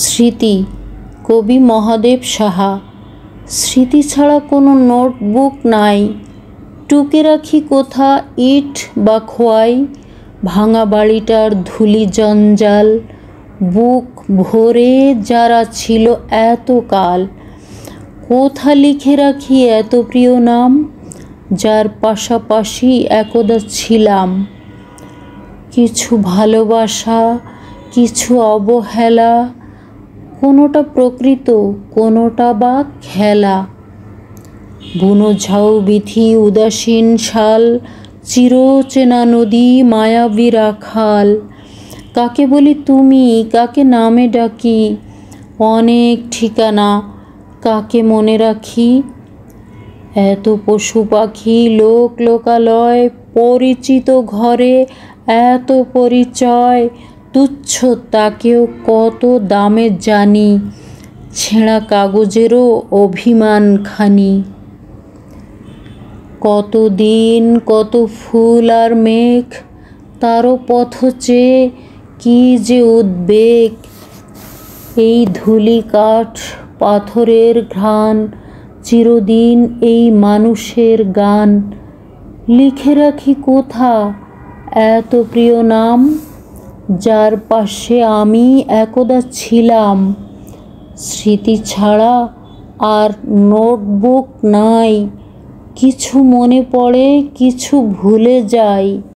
স্মৃতি, কবি মহাদেব সাহা। স্মৃতি ছাড়া কোনো নোটবুক নাই, টুকে রাখি কোথা ইট বা খোয়াই। ভাঙা বাড়িটার ধূলি জঞ্জাল, বুক ভরে যারা ছিল এতকাল। কোথা লিখে রাখি এত প্রিয় নাম, যার পাশাপাশি একদা ছিলাম। কিছু ভালোবাসা, কিছু অবহেলা, কোনোটা প্রকৃত, কোনোটা বা খেলা। বুনো ঝাউ বিথি উদাসীন শাল, চিরচেনা নদী মায়াবী রাখাল। কাকে বলি তুমি, কাকে নামে ডাকি, অনেক ঠিকানা কাকে মনে রাখি। এত পশু পাখি লোক লোকালয়, পরিচিত ঘরে এত পরিচয়। তুচ্ছ তাকেও কত দামে জানি, ছেঁড়া কাগজেরও অভিমানখানি। কত দিন, কত ফুল আর মেঘ, তারও পথ চেয়ে কি যে উদ্বেগ। এই ধূলি কাঠ পাথরের ঘ্রাণ, চিরদিন এই মানুষের গান। লিখে রাখি কোথা এত প্রিয় নাম, যার পাশে আমি একদা ছিলাম। স্মৃতি ছাড়া আর নোটবুক নাই, কিছু মনে পড়ে, কিছু ভুলে যাই।